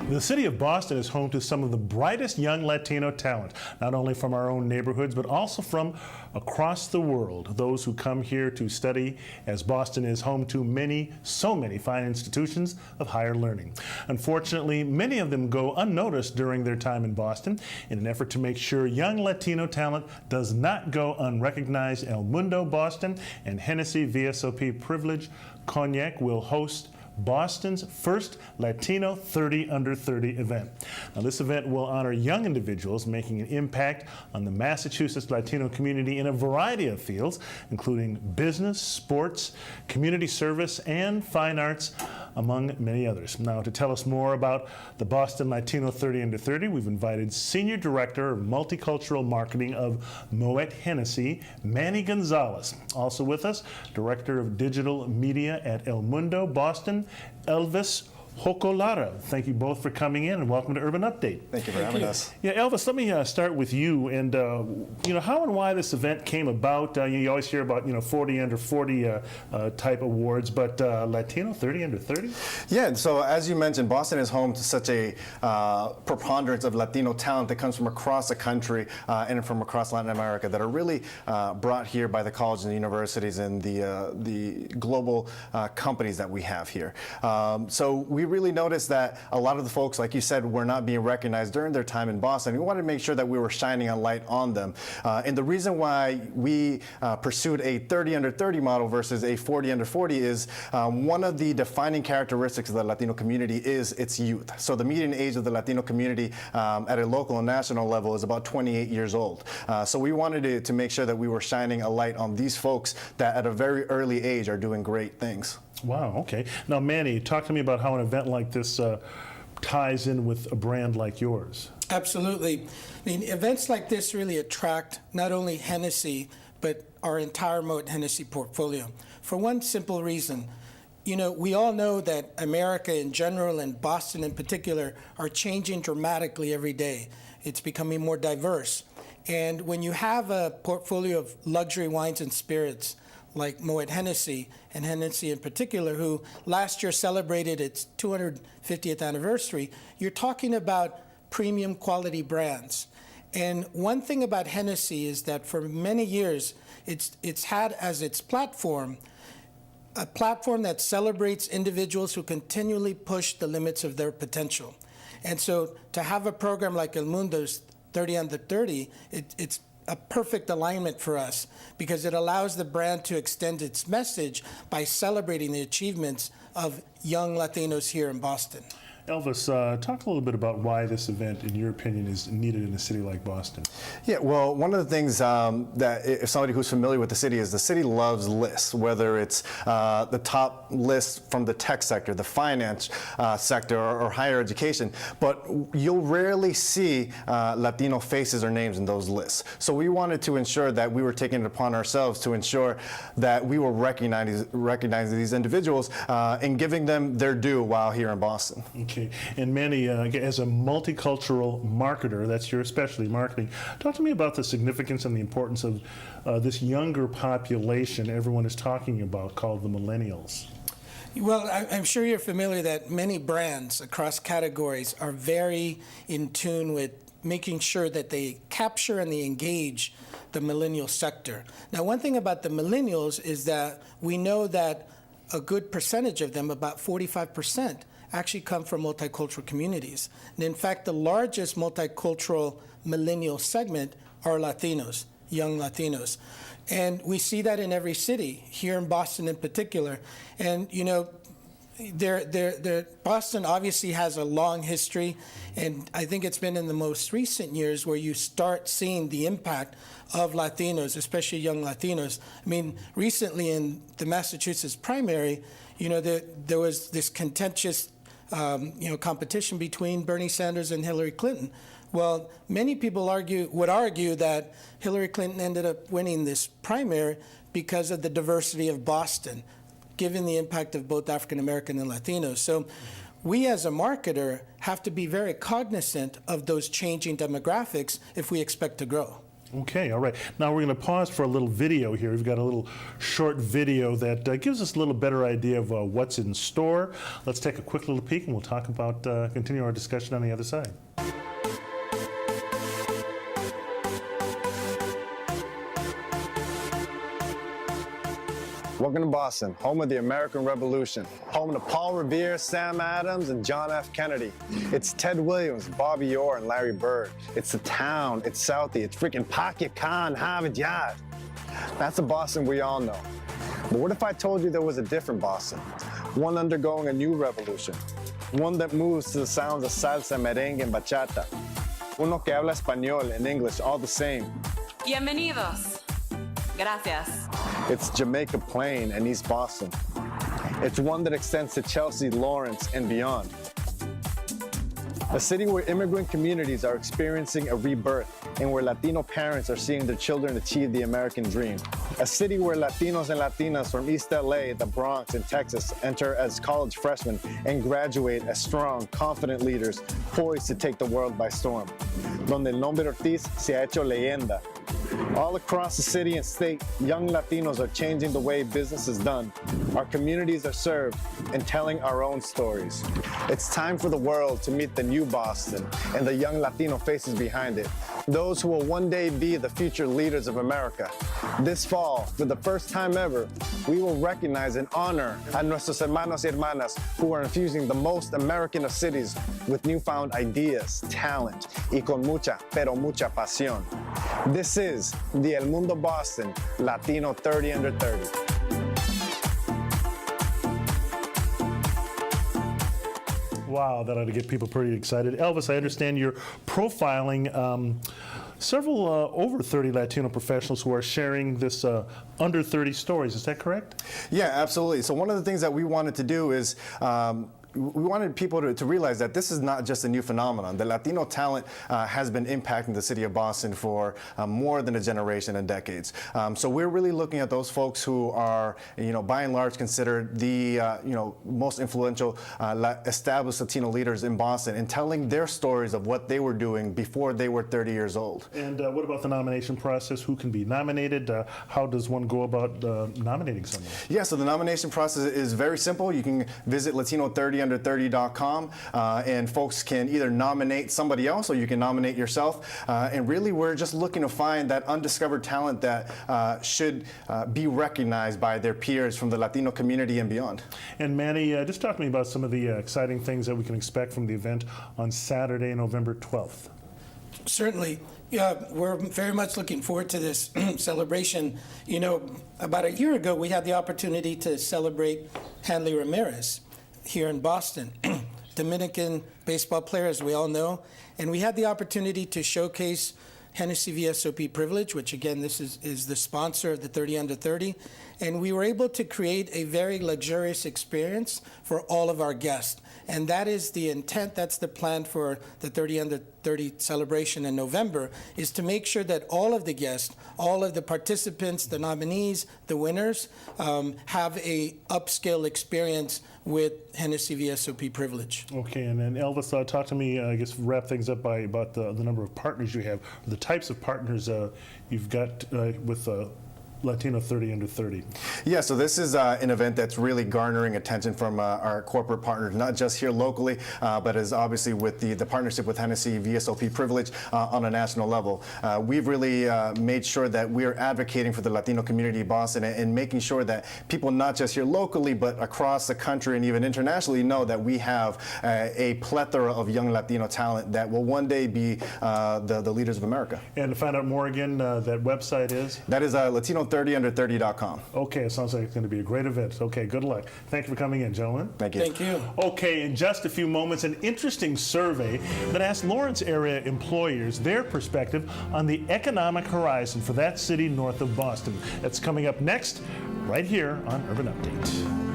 The city of Boston is home to some of the brightest young Latino talent, not only from our own neighborhoods, but also from across the world. Those who come here to study, as Boston is home to so many fine institutions of higher learning. Unfortunately, many of them go unnoticed during their time in Boston. In an effort to make sure young Latino talent does not go unrecognized, El Mundo Boston and Hennessy VSOP Privilege Cognac will host Boston's first Latino 30 Under 30 event. Now, this event will honor young individuals making an impact on the Massachusetts Latino community in a variety of fields, including business, sports, community service, and fine arts, among many others. Now, to tell us more about the Boston Latino 30 Under 30, we've invited Senior Director of Multicultural Marketing of Moet Hennessy, Manny Gonzalez. Also with us, Director of Digital Media at El Mundo Boston, Elvis. Lara. Thank you both for coming in, and welcome to Urban Update. Thank you for having us. Yeah, Elvis, let me start with you, and how and why this event came about. You always hear about 40 under 40 type awards, but Latino 30 under 30? Yeah, so as you mentioned, Boston is home to such a preponderance of Latino talent that comes from across the country and from across Latin America that are really brought here by the colleges and universities and the global companies that we have here. So we really noticed that a lot of the folks, like you said, were not being recognized during their time in Boston. We wanted to make sure that we were shining a light on them. And the reason why we pursued a 30 under 30 model versus a 40 under 40 is one of the defining characteristics of the Latino community is its youth. So the median age of the Latino community at a local and national level is about 28 years old. So we wanted to make sure that we were shining a light on these folks that at a very early age are doing great things. Wow, okay. Now, Manny, talk to me about how an event like this ties in with a brand like yours. Absolutely. I mean, events like this really attract not only Hennessy, but our entire Moet Hennessy portfolio. For one simple reason, we all know that America in general and Boston in particular are changing dramatically every day. It's becoming more diverse. And when you have a portfolio of luxury wines and spirits like Moet Hennessy, and Hennessy in particular, who last year celebrated its 250th anniversary, you're talking about premium quality brands. And one thing about Hennessy is that for many years, it's had as its platform a platform that celebrates individuals who continually push the limits of their potential. And so to have a program like El Mundo's 30 Under 30, it's a perfect alignment for us because it allows the brand to extend its message by celebrating the achievements of young Latinos here in Boston. Elvis, talk a little bit about why this event, in your opinion, is needed in a city like Boston. Yeah, well, one of the things that if somebody who's familiar with the city is the city loves lists, whether it's the top list from the tech sector, the finance sector, or higher education, but you'll rarely see Latino faces or names in those lists. So we wanted to ensure that we were taking it upon ourselves to ensure that we were recognizing these individuals and giving them their due while here in Boston. Okay. And Manny, as a multicultural marketer, that's your specialty, marketing, talk to me about the significance and the importance of this younger population everyone is talking about called the millennials. Well, I'm sure you're familiar that many brands across categories are very in tune with making sure that they capture and they engage the millennial sector. Now, one thing about the millennials is that we know that a good percentage of them, about 45%, actually come from multicultural communities. And in fact, the largest multicultural millennial segment are Latinos, young Latinos. And we see that in every city, here in Boston in particular. And Boston obviously has a long history, and I think it's been in the most recent years where you start seeing the impact of Latinos, especially young Latinos. I mean, recently in the Massachusetts primary, there was this contentious competition between Bernie Sanders and Hillary Clinton. Well, many people would argue that Hillary Clinton ended up winning this primary because of the diversity of Boston, given the impact of both African American and Latinos. So we as a marketer have to be very cognizant of those changing demographics if we expect to grow. Okay, all right. Now we're going to pause for a little video here. We've got a little short video that gives us a little better idea of what's in store. Let's take a quick little peek and we'll talk about, continue our discussion on the other side. Welcome to Boston, home of the American Revolution, home to Paul Revere, Sam Adams, and John F. Kennedy. It's Ted Williams, Bobby Orr, and Larry Bird. It's the town, it's Southie, it's freaking Pakya Khan, Harvard Yard. That's the Boston we all know. But what if I told you there was a different Boston? One undergoing a new revolution. One that moves to the sounds of salsa, merengue, and bachata. Uno que habla español and English all the same. Bienvenidos. Gracias. It's Jamaica Plain and East Boston. It's one that extends to Chelsea, Lawrence, and beyond. A city where immigrant communities are experiencing a rebirth and where Latino parents are seeing their children achieve the American dream. A city where Latinos and Latinas from East LA, the Bronx, and Texas enter as college freshmen and graduate as strong, confident leaders poised to take the world by storm. Donde el nombre Ortiz se ha hecho leyenda. All across the city and state, young Latinos are changing the way business is done. Our communities are served and telling our own stories. It's time for the world to meet the new Boston and the young Latino faces behind it. Those who will one day be the future leaders of America. This fall, for the first time ever, we will recognize and honor a nuestros hermanos y hermanas who are infusing the most American of cities with newfound ideas, talent, y con mucha, pero mucha pasión. This is the El Mundo Boston Latino 30 Under 30. Wow, that ought to get people pretty excited. Elvis, I understand you're profiling several over 30 Latino professionals who are sharing this under 30 stories. Is that correct? Yeah, absolutely. So one of the things that we wanted to do is we wanted people to realize that this is not just a new phenomenon. The Latino talent has been impacting the city of Boston for more than a generation and decades. So we're really looking at those folks who are, by and large considered the, most influential established Latino leaders in Boston and telling their stories of what they were doing before they were 30 years old. And what about the nomination process? Who can be nominated? How does one go about nominating someone? Yeah, so the nomination process is very simple. You can visit Latino30under30.com and folks can either nominate somebody else or you can nominate yourself. And really, we're just looking to find that undiscovered talent that should be recognized by their peers from the Latino community and beyond. And Manny, just talk to me about some of the exciting things that we can expect from the event on Saturday, November 12th. Certainly. Yeah, we're very much looking forward to this celebration. About a year ago, we had the opportunity to celebrate Hanley Ramirez here in Boston, Dominican baseball player, as we all know. And we had the opportunity to showcase Hennessy VSOP Privilege, which again, this is the sponsor of the 30 Under 30. And we were able to create a very luxurious experience for all of our guests. And that is the intent, that's the plan for the 30 Under 30 celebration in November, is to make sure that all of the guests, all of the participants, the nominees, the winners, have a upscale experience with Hennessy VSOP Privilege. Okay, and then Elvis, talk to me, I guess wrap things up about the number of partners you have, or the types of partners you've got with Latino 30 Under 30. Yeah, so this is an event that's really garnering attention from our corporate partners, not just here locally, but is obviously with the partnership with Hennessy VSOP Privilege on a national level. We've really made sure that we're advocating for the Latino community of Boston and making sure that people not just here locally, but across the country and even internationally know that we have a plethora of young Latino talent that will one day be the leaders of America. And to find out more again, that website is? That is Latino30under30.com. Okay, it sounds like it's going to be a great event. Okay, good luck. Thank you for coming in, gentlemen. Thank you. Thank you. Okay, in just a few moments, an interesting survey that asked Lawrence area employers their perspective on the economic horizon for that city north of Boston. That's coming up next, right here on Urban Update.